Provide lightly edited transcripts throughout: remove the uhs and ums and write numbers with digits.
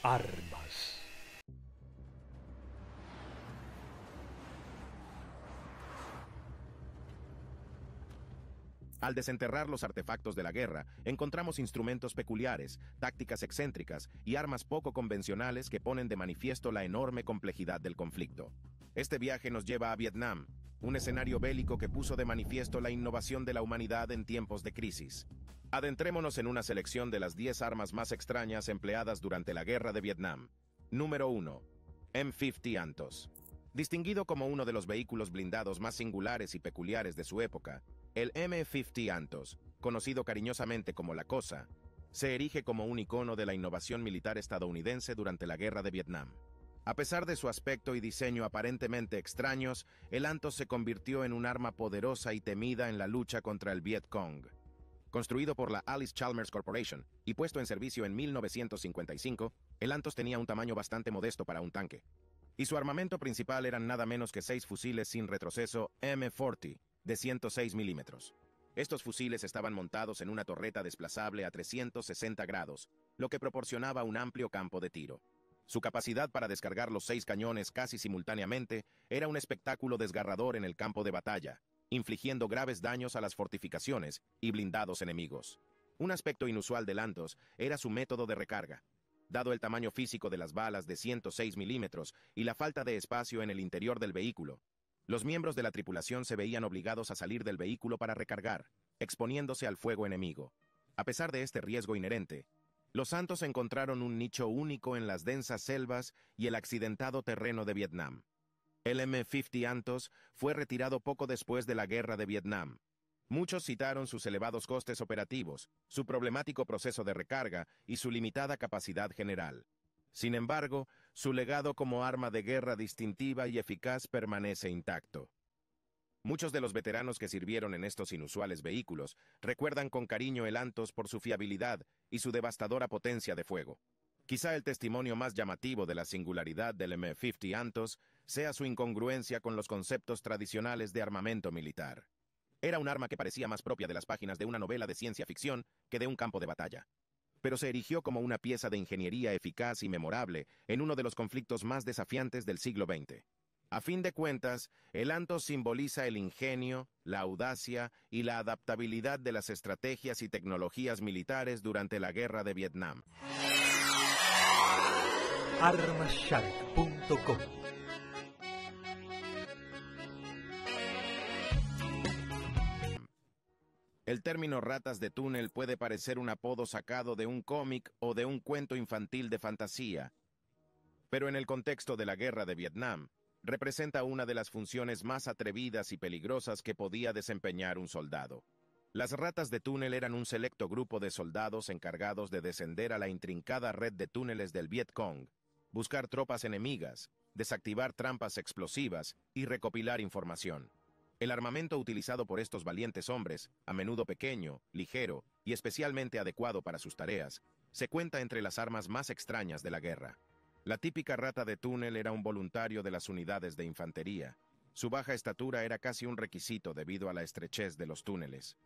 Armas. Al desenterrar los artefactos de la guerra, encontramos instrumentos peculiares, tácticas excéntricas y armas poco convencionales que ponen de manifiesto la enorme complejidad del conflicto. Este viaje nos lleva a Vietnam, un escenario bélico que puso de manifiesto la innovación de la humanidad en tiempos de crisis. Adentrémonos en una selección de las 10 armas más extrañas empleadas durante la Guerra de Vietnam. Número 1. M50 Antos. Distinguido como uno de los vehículos blindados más singulares y peculiares de su época, el M50 Antos, conocido cariñosamente como la Cosa, se erige como un icono de la innovación militar estadounidense durante la Guerra de Vietnam. A pesar de su aspecto y diseño aparentemente extraños, el Antos se convirtió en un arma poderosa y temida en la lucha contra el Viet Cong. Construido por la Allis-Chalmers Corporation y puesto en servicio en 1955, el Antos tenía un tamaño bastante modesto para un tanque. Y su armamento principal eran nada menos que 6 fusiles sin retroceso M40 de 106 milímetros. Estos fusiles estaban montados en una torreta desplazable a 360 grados, lo que proporcionaba un amplio campo de tiro. Su capacidad para descargar los 6 cañones casi simultáneamente era un espectáculo desgarrador en el campo de batalla, infligiendo graves daños a las fortificaciones y blindados enemigos. Un aspecto inusual del Antos era su método de recarga. Dado el tamaño físico de las balas de 106 milímetros y la falta de espacio en el interior del vehículo, los miembros de la tripulación se veían obligados a salir del vehículo para recargar, exponiéndose al fuego enemigo. A pesar de este riesgo inherente, los Santos encontraron un nicho único en las densas selvas y el accidentado terreno de Vietnam. El M50 Antos fue retirado poco después de la Guerra de Vietnam. Muchos citaron sus elevados costes operativos, su problemático proceso de recarga y su limitada capacidad general. Sin embargo, su legado como arma de guerra distintiva y eficaz permanece intacto. Muchos de los veteranos que sirvieron en estos inusuales vehículos recuerdan con cariño el Antos por su fiabilidad y su devastadora potencia de fuego. Quizá el testimonio más llamativo de la singularidad del M50 Antos sea su incongruencia con los conceptos tradicionales de armamento militar. Era un arma que parecía más propia de las páginas de una novela de ciencia ficción que de un campo de batalla. Pero se erigió como una pieza de ingeniería eficaz y memorable en uno de los conflictos más desafiantes del siglo XX. A fin de cuentas, el Antos simboliza el ingenio, la audacia y la adaptabilidad de las estrategias y tecnologías militares durante la Guerra de Vietnam. Armashark.com. El término ratas de túnel puede parecer un apodo sacado de un cómic o de un cuento infantil de fantasía, pero en el contexto de la Guerra de Vietnam, representa una de las funciones más atrevidas y peligrosas que podía desempeñar un soldado. Las ratas de túnel eran un selecto grupo de soldados encargados de descender a la intrincada red de túneles del Viet Cong, buscar tropas enemigas, desactivar trampas explosivas y recopilar información. El armamento utilizado por estos valientes hombres, a menudo pequeño, ligero y especialmente adecuado para sus tareas, se cuenta entre las armas más extrañas de la guerra. La típica rata de túnel era un voluntario de las unidades de infantería. Su baja estatura era casi un requisito debido a la estrechez de los túneles.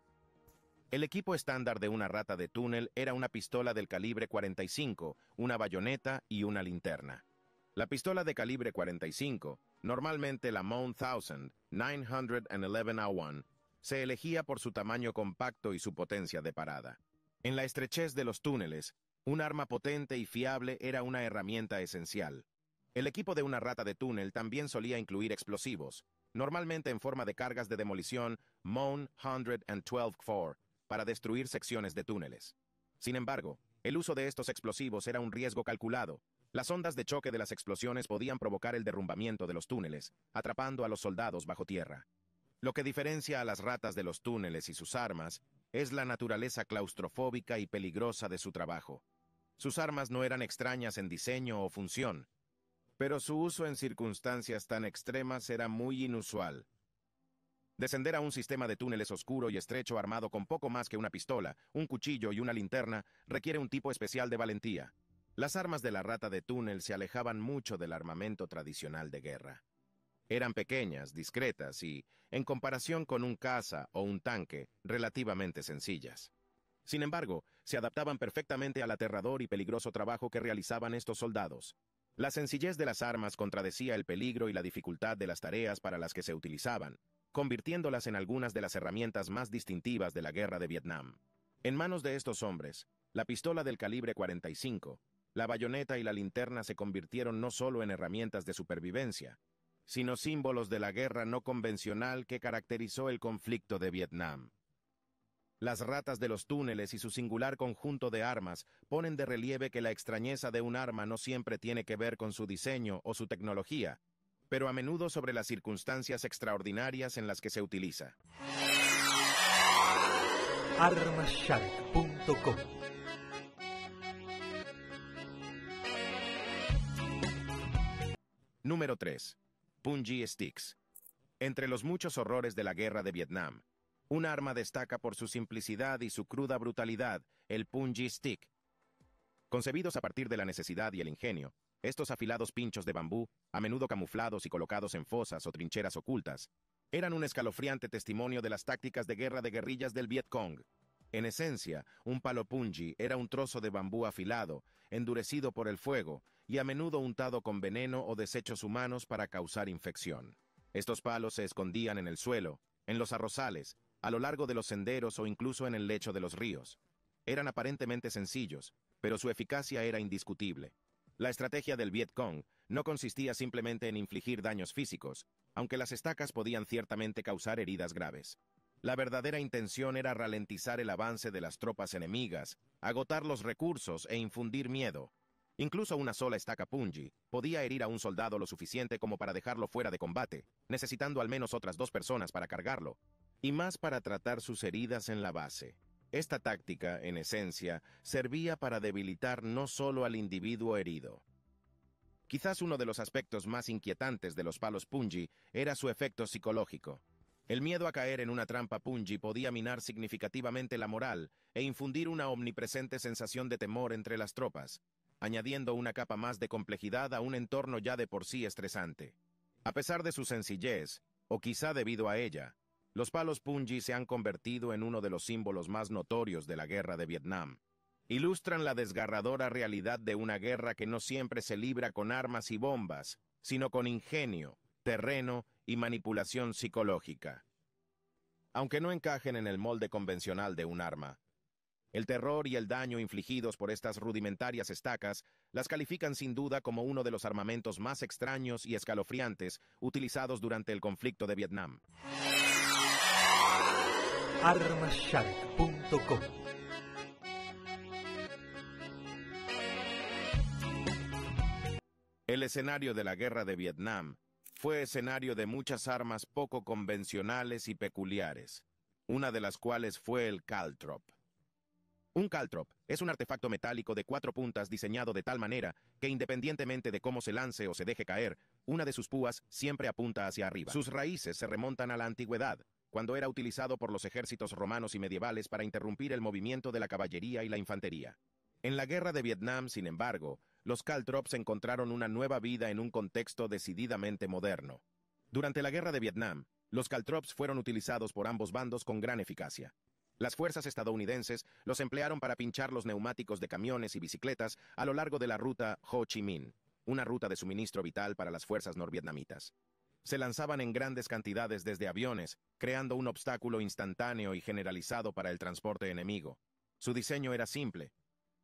El equipo estándar de una rata de túnel era una pistola del calibre 45, una bayoneta y una linterna. La pistola de calibre 45, normalmente la Mount 1000 911A1, se elegía por su tamaño compacto y su potencia de parada. En la estrechez de los túneles, un arma potente y fiable era una herramienta esencial. El equipo de una rata de túnel también solía incluir explosivos, normalmente en forma de cargas de demolición MON 112-4, para destruir secciones de túneles. Sin embargo, el uso de estos explosivos era un riesgo calculado. Las ondas de choque de las explosiones podían provocar el derrumbamiento de los túneles, atrapando a los soldados bajo tierra. Lo que diferencia a las ratas de los túneles y sus armas es la naturaleza claustrofóbica y peligrosa de su trabajo. Sus armas no eran extrañas en diseño o función, pero su uso en circunstancias tan extremas era muy inusual. Descender a un sistema de túneles oscuro y estrecho armado con poco más que una pistola, un cuchillo y una linterna requiere un tipo especial de valentía. Las armas de la rata de túnel se alejaban mucho del armamento tradicional de guerra. Eran pequeñas, discretas y, en comparación con un caza o un tanque, relativamente sencillas. Sin embargo, se adaptaban perfectamente al aterrador y peligroso trabajo que realizaban estos soldados. La sencillez de las armas contradecía el peligro y la dificultad de las tareas para las que se utilizaban, convirtiéndolas en algunas de las herramientas más distintivas de la guerra de Vietnam. En manos de estos hombres, la pistola del calibre 45, la bayoneta y la linterna se convirtieron no solo en herramientas de supervivencia, sino símbolos de la guerra no convencional que caracterizó el conflicto de Vietnam. Las ratas de los túneles y su singular conjunto de armas ponen de relieve que la extrañeza de un arma no siempre tiene que ver con su diseño o su tecnología, pero a menudo sobre las circunstancias extraordinarias en las que se utiliza. Armashark.com. Número 3. Punji Sticks. Entre los muchos horrores de la guerra de Vietnam, un arma destaca por su simplicidad y su cruda brutalidad, el Punji Stick. Concebidos a partir de la necesidad y el ingenio, estos afilados pinchos de bambú, a menudo camuflados y colocados en fosas o trincheras ocultas, eran un escalofriante testimonio de las tácticas de guerra de guerrillas del Viet Cong. En esencia, un palo punji era un trozo de bambú afilado, endurecido por el fuego, y a menudo untado con veneno o desechos humanos para causar infección. Estos palos se escondían en el suelo, en los arrozales, a lo largo de los senderos o incluso en el lecho de los ríos. Eran aparentemente sencillos, pero su eficacia era indiscutible. La estrategia del Viet Cong no consistía simplemente en infligir daños físicos, aunque las estacas podían ciertamente causar heridas graves. La verdadera intención era ralentizar el avance de las tropas enemigas, agotar los recursos e infundir miedo. Incluso una sola estaca punji podía herir a un soldado lo suficiente como para dejarlo fuera de combate, necesitando al menos otras 2 personas para cargarlo, y más para tratar sus heridas en la base. Esta táctica, en esencia, servía para debilitar no solo al individuo herido. Quizás uno de los aspectos más inquietantes de los palos punji era su efecto psicológico. El miedo a caer en una trampa punji podía minar significativamente la moral e infundir una omnipresente sensación de temor entre las tropas, añadiendo una capa más de complejidad a un entorno ya de por sí estresante. A pesar de su sencillez, o quizá debido a ella, los palos punji se han convertido en uno de los símbolos más notorios de la guerra de Vietnam. Ilustran la desgarradora realidad de una guerra que no siempre se libra con armas y bombas, sino con ingenio, terreno y manipulación psicológica. Aunque no encajen en el molde convencional de un arma, el terror y el daño infligidos por estas rudimentarias estacas las califican sin duda como uno de los armamentos más extraños y escalofriantes utilizados durante el conflicto de Vietnam. Armashark.com. El escenario de la guerra de Vietnam fue escenario de muchas armas poco convencionales y peculiares, una de las cuales fue el caltrop. Un caltrop es un artefacto metálico de 4 puntas diseñado de tal manera que independientemente de cómo se lance o se deje caer, una de sus púas siempre apunta hacia arriba. Sus raíces se remontan a la antigüedad, cuando era utilizado por los ejércitos romanos y medievales para interrumpir el movimiento de la caballería y la infantería. En la guerra de Vietnam, sin embargo, los caltrops encontraron una nueva vida en un contexto decididamente moderno. Durante la guerra de Vietnam, los caltrops fueron utilizados por ambos bandos con gran eficacia. Las fuerzas estadounidenses los emplearon para pinchar los neumáticos de camiones y bicicletas a lo largo de la ruta Ho Chi Minh, una ruta de suministro vital para las fuerzas norvietnamitas. Se lanzaban en grandes cantidades desde aviones, creando un obstáculo instantáneo y generalizado para el transporte enemigo. Su diseño era simple: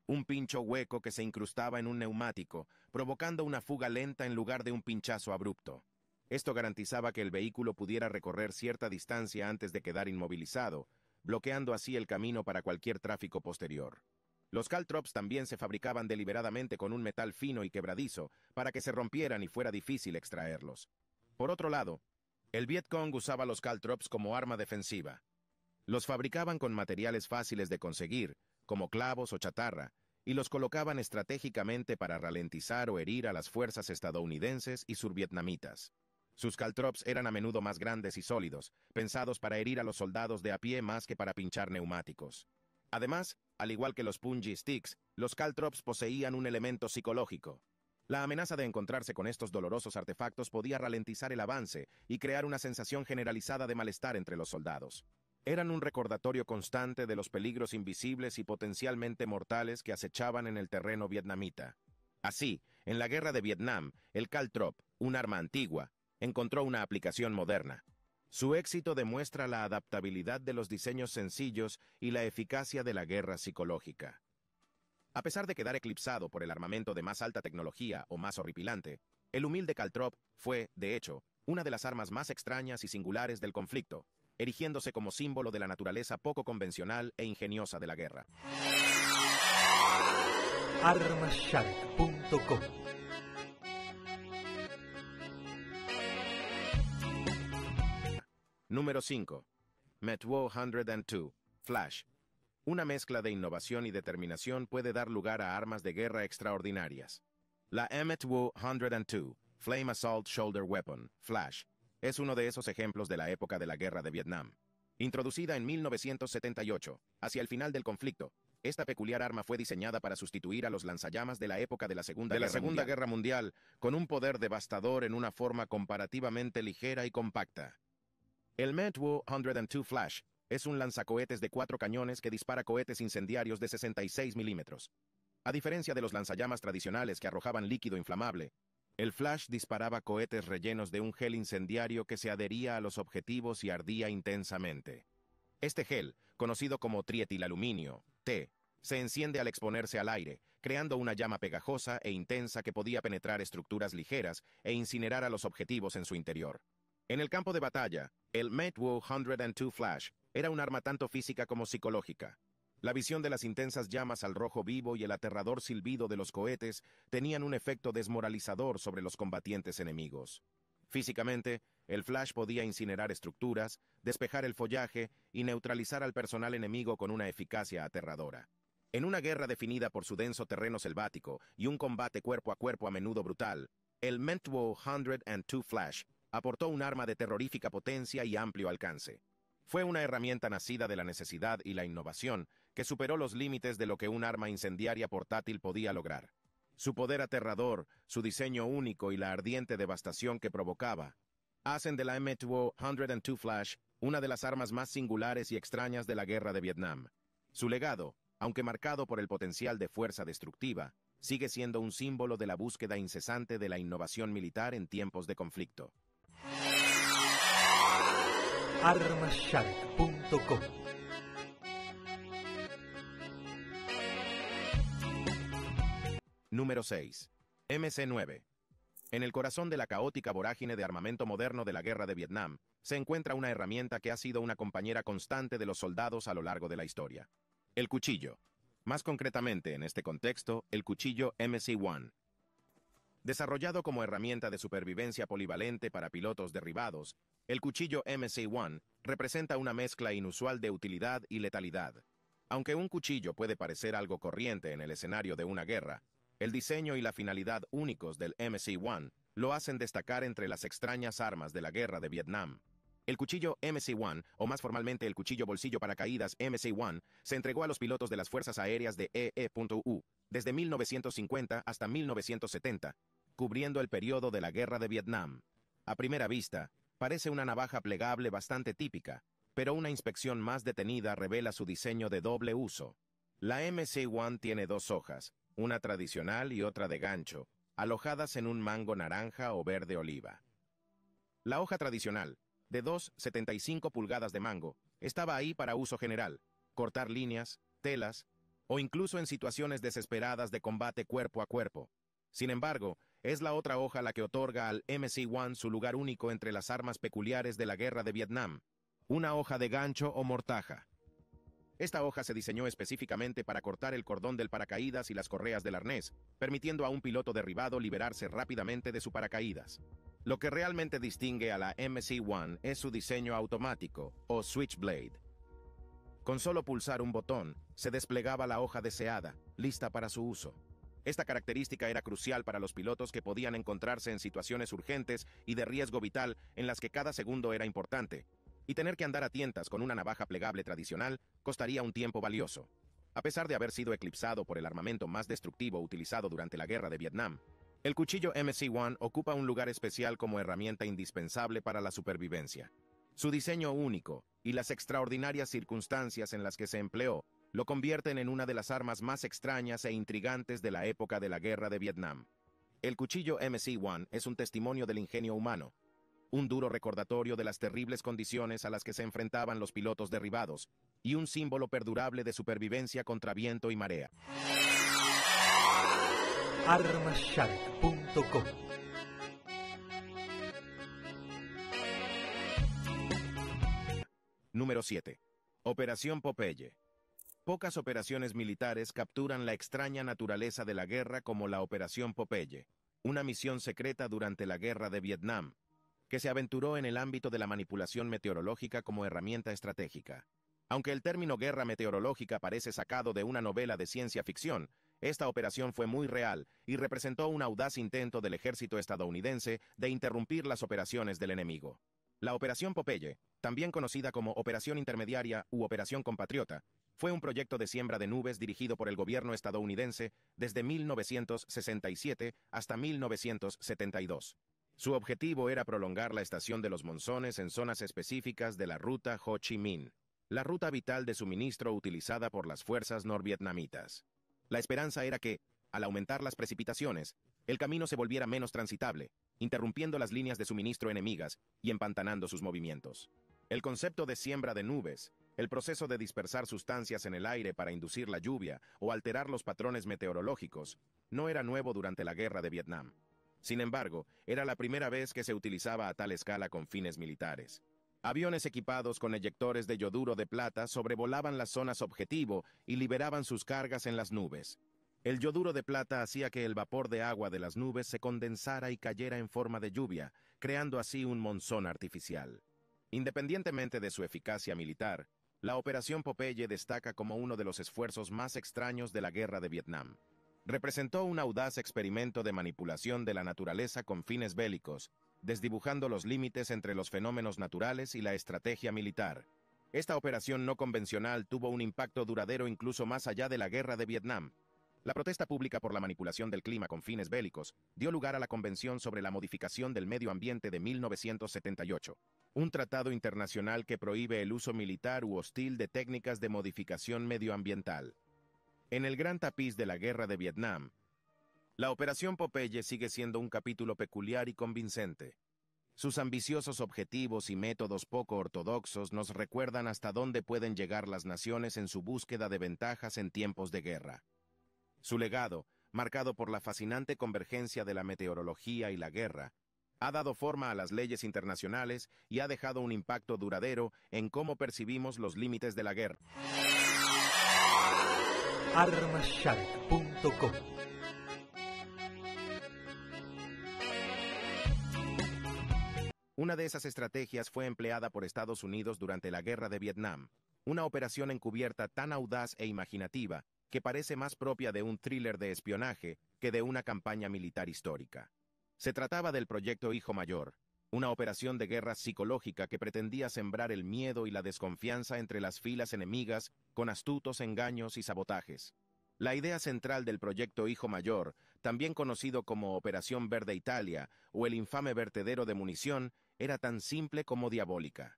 un pincho hueco que se incrustaba en un neumático, provocando una fuga lenta en lugar de un pinchazo abrupto. Esto garantizaba que el vehículo pudiera recorrer cierta distancia antes de quedar inmovilizado, bloqueando así el camino para cualquier tráfico posterior. Los caltrops también se fabricaban deliberadamente con un metal fino y quebradizo para que se rompieran y fuera difícil extraerlos. Por otro lado, el Viet Cong usaba los caltrops como arma defensiva. Los fabricaban con materiales fáciles de conseguir, como clavos o chatarra, y los colocaban estratégicamente para ralentizar o herir a las fuerzas estadounidenses y survietnamitas. Sus caltrops eran a menudo más grandes y sólidos, pensados para herir a los soldados de a pie más que para pinchar neumáticos. Además, al igual que los punji sticks, los caltrops poseían un elemento psicológico. La amenaza de encontrarse con estos dolorosos artefactos podía ralentizar el avance y crear una sensación generalizada de malestar entre los soldados. Eran un recordatorio constante de los peligros invisibles y potencialmente mortales que acechaban en el terreno vietnamita. Así, en la guerra de Vietnam, el caltrop, un arma antigua, encontró una aplicación moderna. Su éxito demuestra la adaptabilidad de los diseños sencillos y la eficacia de la guerra psicológica. A pesar de quedar eclipsado por el armamento de más alta tecnología o más horripilante, el humilde caltrop fue, de hecho, una de las armas más extrañas y singulares del conflicto, erigiéndose como símbolo de la naturaleza poco convencional e ingeniosa de la guerra. Armashark.com Número 5. Metwo 102, Flash. Una mezcla de innovación y determinación puede dar lugar a armas de guerra extraordinarias. La Metwo 102, Flame Assault Shoulder Weapon, Flash, es uno de esos ejemplos de la época de la guerra de Vietnam. Introducida en 1978, hacia el final del conflicto, esta peculiar arma fue diseñada para sustituir a los lanzallamas de la época de la Segunda Guerra Mundial, con un poder devastador en una forma comparativamente ligera y compacta. El Metwo 102 Flash es un lanzacohetes de 4 cañones que dispara cohetes incendiarios de 66 milímetros. A diferencia de los lanzallamas tradicionales que arrojaban líquido inflamable, el Flash disparaba cohetes rellenos de un gel incendiario que se adhería a los objetivos y ardía intensamente. Este gel, conocido como trietilaluminio, T, se enciende al exponerse al aire, creando una llama pegajosa e intensa que podía penetrar estructuras ligeras e incinerar a los objetivos en su interior. En el campo de batalla, el Metwo 102 Flash era un arma tanto física como psicológica. La visión de las intensas llamas al rojo vivo y el aterrador silbido de los cohetes tenían un efecto desmoralizador sobre los combatientes enemigos. Físicamente, el Flash podía incinerar estructuras, despejar el follaje y neutralizar al personal enemigo con una eficacia aterradora. En una guerra definida por su denso terreno selvático y un combate cuerpo a cuerpo a menudo brutal, el Metwo 102 Flash aportó un arma de terrorífica potencia y amplio alcance. Fue una herramienta nacida de la necesidad y la innovación que superó los límites de lo que un arma incendiaria portátil podía lograr. Su poder aterrador, su diseño único y la ardiente devastación que provocaba, hacen de la Metwo 102 Flash una de las armas más singulares y extrañas de la guerra de Vietnam. Su legado, aunque marcado por el potencial de fuerza destructiva, sigue siendo un símbolo de la búsqueda incesante de la innovación militar en tiempos de conflicto. Armashark.com Número 6. MC-9. En el corazón de la caótica vorágine de armamento moderno de la guerra de Vietnam, se encuentra una herramienta que ha sido una compañera constante de los soldados a lo largo de la historia. El cuchillo. Más concretamente, en este contexto, el cuchillo MC-1. Desarrollado como herramienta de supervivencia polivalente para pilotos derribados, el cuchillo MC-1 representa una mezcla inusual de utilidad y letalidad. Aunque un cuchillo puede parecer algo corriente en el escenario de una guerra, el diseño y la finalidad únicos del MC-1 lo hacen destacar entre las extrañas armas de la guerra de Vietnam. El cuchillo MC-1, o más formalmente el cuchillo bolsillo paracaídas MC-1, se entregó a los pilotos de las Fuerzas Aéreas de EE.U desde 1950 hasta 1970, cubriendo el periodo de la guerra de Vietnam. A primera vista, parece una navaja plegable bastante típica, pero una inspección más detenida revela su diseño de doble uso. La MC-1 tiene 2 hojas, una tradicional y otra de gancho, alojadas en un mango naranja o verde oliva. La hoja tradicional, de 2,75 pulgadas de mango, estaba ahí para uso general, cortar líneas, telas, o incluso en situaciones desesperadas de combate cuerpo a cuerpo. Sin embargo, es la otra hoja la que otorga al MC-1 su lugar único entre las armas peculiares de la guerra de Vietnam, una hoja de gancho o mortaja. Esta hoja se diseñó específicamente para cortar el cordón del paracaídas y las correas del arnés, permitiendo a un piloto derribado liberarse rápidamente de su paracaídas. Lo que realmente distingue a la MC-1 es su diseño automático, o switchblade. Con solo pulsar un botón, se desplegaba la hoja deseada, lista para su uso. Esta característica era crucial para los pilotos que podían encontrarse en situaciones urgentes y de riesgo vital en las que cada segundo era importante, y tener que andar a tientas con una navaja plegable tradicional costaría un tiempo valioso. A pesar de haber sido eclipsado por el armamento más destructivo utilizado durante la guerra de Vietnam, el cuchillo MC-1 ocupa un lugar especial como herramienta indispensable para la supervivencia. Su diseño único y las extraordinarias circunstancias en las que se empleó lo convierten en una de las armas más extrañas e intrigantes de la época de la Guerra de Vietnam. El cuchillo MC-1 es un testimonio del ingenio humano, un duro recordatorio de las terribles condiciones a las que se enfrentaban los pilotos derribados, y un símbolo perdurable de supervivencia contra viento y marea. Armashark.com. Número 7. Operación Popeye. Pocas operaciones militares capturan la extraña naturaleza de la guerra como la Operación Popeye, una misión secreta durante la Guerra de Vietnam, que se aventuró en el ámbito de la manipulación meteorológica como herramienta estratégica. Aunque el término guerra meteorológica parece sacado de una novela de ciencia ficción, esta operación fue muy real y representó un audaz intento del ejército estadounidense de interrumpir las operaciones del enemigo. La Operación Popeye, también conocida como Operación Intermediaria u Operación Compatriota, fue un proyecto de siembra de nubes dirigido por el gobierno estadounidense desde 1967 hasta 1972. Su objetivo era prolongar la estación de los monzones en zonas específicas de la ruta Ho Chi Minh, la ruta vital de suministro utilizada por las fuerzas norvietnamitas. La esperanza era que, al aumentar las precipitaciones, el camino se volviera menos transitable, interrumpiendo las líneas de suministro enemigas y empantanando sus movimientos. El concepto de siembra de nubes, el proceso de dispersar sustancias en el aire para inducir la lluvia o alterar los patrones meteorológicos, no era nuevo durante la Guerra de Vietnam. Sin embargo, era la primera vez que se utilizaba a tal escala con fines militares. Aviones equipados con eyectores de yoduro de plata sobrevolaban las zonas objetivo y liberaban sus cargas en las nubes. El yoduro de plata hacía que el vapor de agua de las nubes se condensara y cayera en forma de lluvia, creando así un monzón artificial. Independientemente de su eficacia militar, la Operación Popeye destaca como uno de los esfuerzos más extraños de la Guerra de Vietnam. Representó un audaz experimento de manipulación de la naturaleza con fines bélicos, desdibujando los límites entre los fenómenos naturales y la estrategia militar. Esta operación no convencional tuvo un impacto duradero incluso más allá de la Guerra de Vietnam. La protesta pública por la manipulación del clima con fines bélicos dio lugar a la Convención sobre la Modificación del Medio Ambiente de 1978, un tratado internacional que prohíbe el uso militar u hostil de técnicas de modificación medioambiental. En el gran tapiz de la Guerra de Vietnam, la Operación Popeye sigue siendo un capítulo peculiar y convincente. Sus ambiciosos objetivos y métodos poco ortodoxos nos recuerdan hasta dónde pueden llegar las naciones en su búsqueda de ventajas en tiempos de guerra. Su legado, marcado por la fascinante convergencia de la meteorología y la guerra, ha dado forma a las leyes internacionales y ha dejado un impacto duradero en cómo percibimos los límites de la guerra. Armashark.com. Una de esas estrategias fue empleada por Estados Unidos durante la Guerra de Vietnam, una operación encubierta tan audaz e imaginativa que parece más propia de un thriller de espionaje que de una campaña militar histórica. Se trataba del Proyecto Hijo Mayor, una operación de guerra psicológica que pretendía sembrar el miedo y la desconfianza entre las filas enemigas con astutos engaños y sabotajes. La idea central del Proyecto Hijo Mayor, también conocido como Operación Verde Italia o el infame vertedero de munición, era tan simple como diabólica.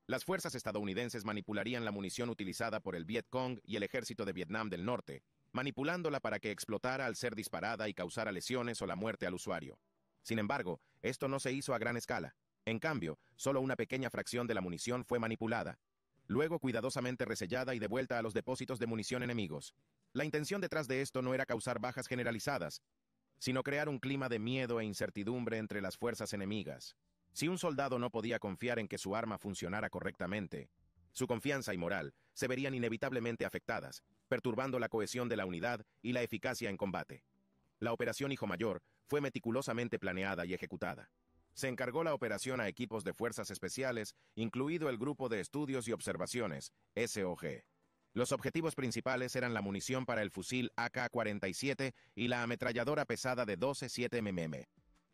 Las fuerzas estadounidenses manipularían la munición utilizada por el Vietcong y el ejército de Vietnam del Norte, manipulándola para que explotara al ser disparada y causara lesiones o la muerte al usuario. Sin embargo, esto no se hizo a gran escala. En cambio, solo una pequeña fracción de la munición fue manipulada, luego cuidadosamente resellada y devuelta a los depósitos de munición enemigos. La intención detrás de esto no era causar bajas generalizadas, sino crear un clima de miedo e incertidumbre entre las fuerzas enemigas. Si un soldado no podía confiar en que su arma funcionara correctamente, su confianza y moral se verían inevitablemente afectadas, perturbando la cohesión de la unidad y la eficacia en combate. La Operación Hijo Mayor fue meticulosamente planeada y ejecutada. Se encargó la operación a equipos de fuerzas especiales, incluido el Grupo de Estudios y Observaciones, SOG. Los objetivos principales eran la munición para el fusil AK-47 y la ametralladora pesada de 12,7 mm.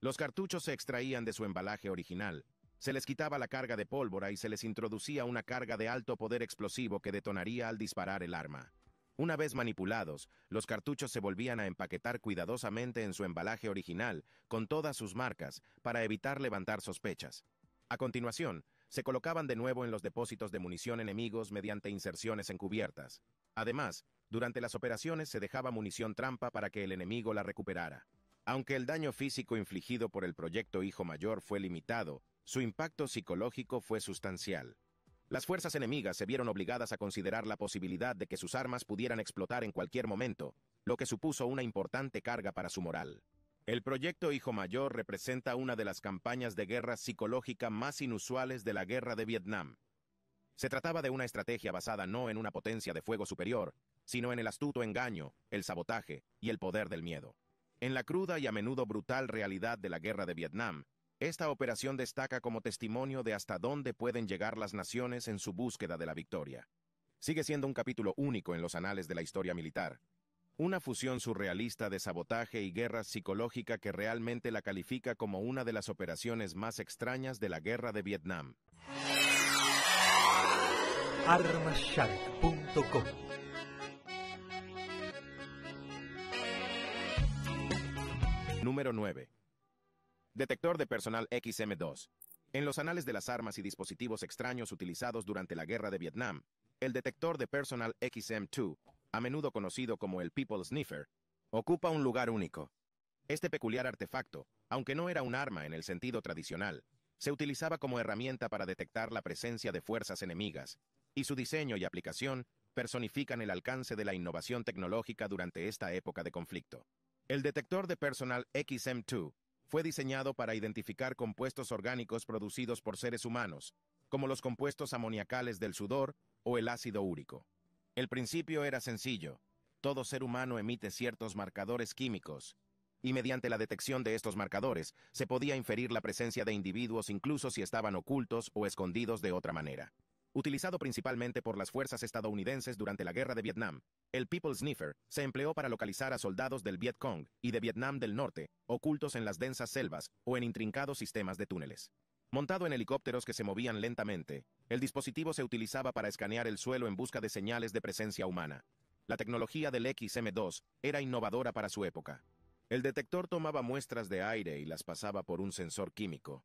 Los cartuchos se extraían de su embalaje original. Se les quitaba la carga de pólvora y se les introducía una carga de alto poder explosivo que detonaría al disparar el arma. Una vez manipulados, los cartuchos se volvían a empaquetar cuidadosamente en su embalaje original, con todas sus marcas, para evitar levantar sospechas. A continuación, se colocaban de nuevo en los depósitos de munición enemigos mediante inserciones encubiertas. Además, durante las operaciones se dejaba munición trampa para que el enemigo la recuperara. Aunque el daño físico infligido por el proyecto Hijo Mayor fue limitado, su impacto psicológico fue sustancial. Las fuerzas enemigas se vieron obligadas a considerar la posibilidad de que sus armas pudieran explotar en cualquier momento, lo que supuso una importante carga para su moral. El proyecto Hijo Mayor representa una de las campañas de guerra psicológica más inusuales de la Guerra de Vietnam. Se trataba de una estrategia basada no en una potencia de fuego superior, sino en el astuto engaño, el sabotaje y el poder del miedo. En la cruda y a menudo brutal realidad de la Guerra de Vietnam, esta operación destaca como testimonio de hasta dónde pueden llegar las naciones en su búsqueda de la victoria. Sigue siendo un capítulo único en los anales de la historia militar. Una fusión surrealista de sabotaje y guerra psicológica que realmente la califica como una de las operaciones más extrañas de la Guerra de Vietnam. Armashark.com Número 9. Detector de personal XM2. En los anales de las armas y dispositivos extraños utilizados durante la Guerra de Vietnam, el detector de personal XM2, a menudo conocido como el People Sniffer, ocupa un lugar único. Este peculiar artefacto, aunque no era un arma en el sentido tradicional, se utilizaba como herramienta para detectar la presencia de fuerzas enemigas, y su diseño y aplicación personifican el alcance de la innovación tecnológica durante esta época de conflicto. El detector de personal XM2 fue diseñado para identificar compuestos orgánicos producidos por seres humanos, como los compuestos amoniacales del sudor o el ácido úrico. El principio era sencillo. Todo ser humano emite ciertos marcadores químicos, y mediante la detección de estos marcadores se podía inferir la presencia de individuos incluso si estaban ocultos o escondidos de otra manera. Utilizado principalmente por las fuerzas estadounidenses durante la Guerra de Vietnam, el People Sniffer se empleó para localizar a soldados del Viet Cong y de Vietnam del Norte, ocultos en las densas selvas o en intrincados sistemas de túneles. Montado en helicópteros que se movían lentamente, el dispositivo se utilizaba para escanear el suelo en busca de señales de presencia humana. La tecnología del XM2 era innovadora para su época. El detector tomaba muestras de aire y las pasaba por un sensor químico.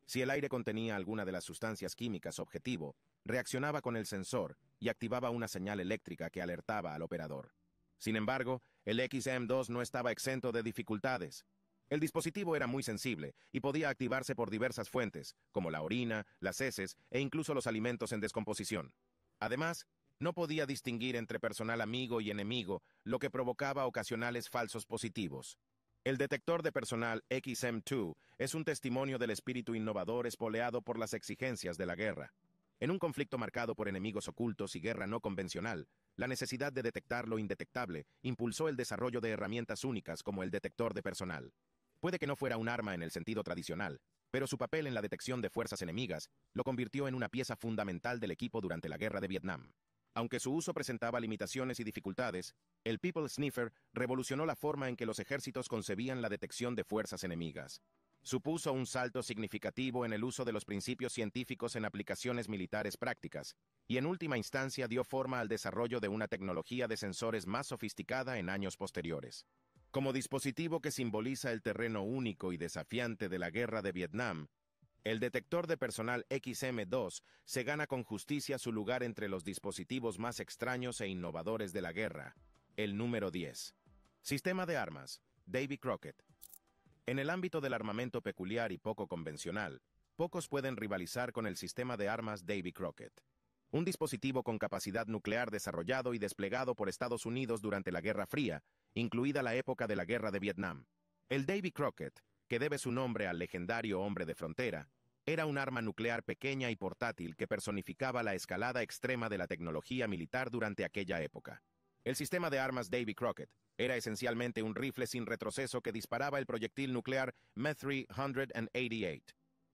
Si el aire contenía alguna de las sustancias químicas objetivo, reaccionaba con el sensor y activaba una señal eléctrica que alertaba al operador. Sin embargo, el XM2 no estaba exento de dificultades. El dispositivo era muy sensible y podía activarse por diversas fuentes, como la orina, las heces e incluso los alimentos en descomposición. Además, no podía distinguir entre personal amigo y enemigo, lo que provocaba ocasionales falsos positivos. El detector de personal XM2 es un testimonio del espíritu innovador espoleado por las exigencias de la guerra. En un conflicto marcado por enemigos ocultos y guerra no convencional, la necesidad de detectar lo indetectable impulsó el desarrollo de herramientas únicas como el detector de personal. Puede que no fuera un arma en el sentido tradicional, pero su papel en la detección de fuerzas enemigas lo convirtió en una pieza fundamental del equipo durante la Guerra de Vietnam. Aunque su uso presentaba limitaciones y dificultades, el People Sniffer revolucionó la forma en que los ejércitos concebían la detección de fuerzas enemigas. Supuso un salto significativo en el uso de los principios científicos en aplicaciones militares prácticas, y en última instancia dio forma al desarrollo de una tecnología de sensores más sofisticada en años posteriores. Como dispositivo que simboliza el terreno único y desafiante de la Guerra de Vietnam, el detector de personal XM2 se gana con justicia su lugar entre los dispositivos más extraños e innovadores de la guerra. El número 10. Sistema de armas. Davy Crockett. En el ámbito del armamento peculiar y poco convencional, pocos pueden rivalizar con el sistema de armas Davy Crockett. Un dispositivo con capacidad nuclear desarrollado y desplegado por Estados Unidos durante la Guerra Fría, incluida la época de la Guerra de Vietnam. El Davy Crockett, que debe su nombre al legendario hombre de frontera, era un arma nuclear pequeña y portátil que personificaba la escalada extrema de la tecnología militar durante aquella época. El sistema de armas Davy Crockett era esencialmente un rifle sin retroceso que disparaba el proyectil nuclear Me-388.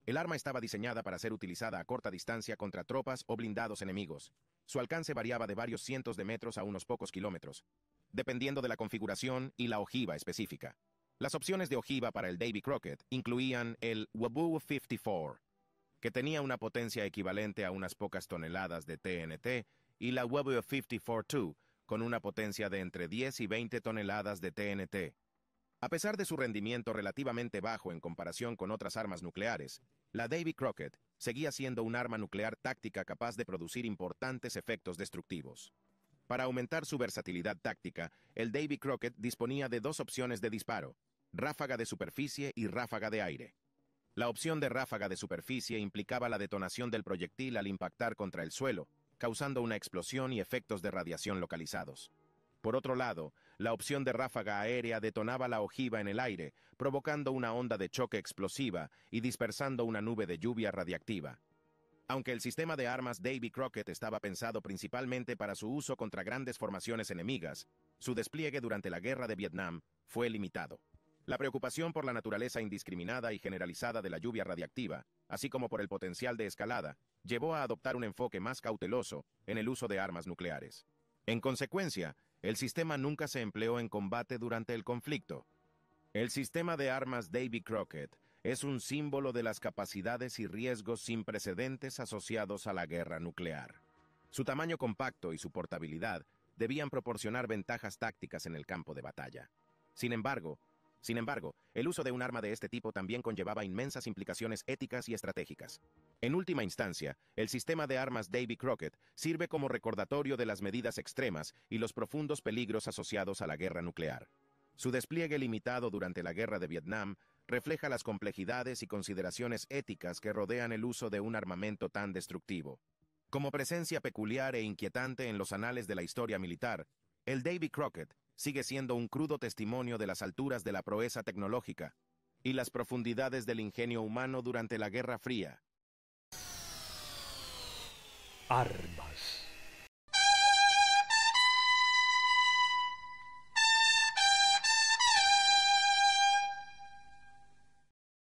El arma estaba diseñada para ser utilizada a corta distancia contra tropas o blindados enemigos. Su alcance variaba de varios cientos de metros a unos pocos kilómetros, dependiendo de la configuración y la ojiva específica. Las opciones de ojiva para el Davy Crockett incluían el WBU 54, que tenía una potencia equivalente a unas pocas toneladas de TNT, y la WBU 54-2, con una potencia de entre 10 y 20 toneladas de TNT. A pesar de su rendimiento relativamente bajo en comparación con otras armas nucleares, la Davy Crockett seguía siendo un arma nuclear táctica capaz de producir importantes efectos destructivos. Para aumentar su versatilidad táctica, el Davy Crockett disponía de dos opciones de disparo: ráfaga de superficie y ráfaga de aire. La opción de ráfaga de superficie implicaba la detonación del proyectil al impactar contra el suelo, causando una explosión y efectos de radiación localizados. Por otro lado, la opción de ráfaga aérea detonaba la ojiva en el aire, provocando una onda de choque explosiva y dispersando una nube de lluvia radiactiva. Aunque el sistema de armas Davy Crockett estaba pensado principalmente para su uso contra grandes formaciones enemigas, su despliegue durante la Guerra de Vietnam fue limitado. La preocupación por la naturaleza indiscriminada y generalizada de la lluvia radiactiva, así como por el potencial de escalada, llevó a adoptar un enfoque más cauteloso en el uso de armas nucleares. En consecuencia, el sistema nunca se empleó en combate durante el conflicto. El sistema de armas Davy Crockett es un símbolo de las capacidades y riesgos sin precedentes asociados a la guerra nuclear. Su tamaño compacto y su portabilidad debían proporcionar ventajas tácticas en el campo de batalla. Sin embargo, el uso de un arma de este tipo también conllevaba inmensas implicaciones éticas y estratégicas. En última instancia, el sistema de armas Davy Crockett sirve como recordatorio de las medidas extremas y los profundos peligros asociados a la guerra nuclear. Su despliegue limitado durante la Guerra de Vietnam refleja las complejidades y consideraciones éticas que rodean el uso de un armamento tan destructivo. Como presencia peculiar e inquietante en los anales de la historia militar, el Davy Crockett sigue siendo un crudo testimonio de las alturas de la proeza tecnológica y las profundidades del ingenio humano durante la Guerra Fría. Armas.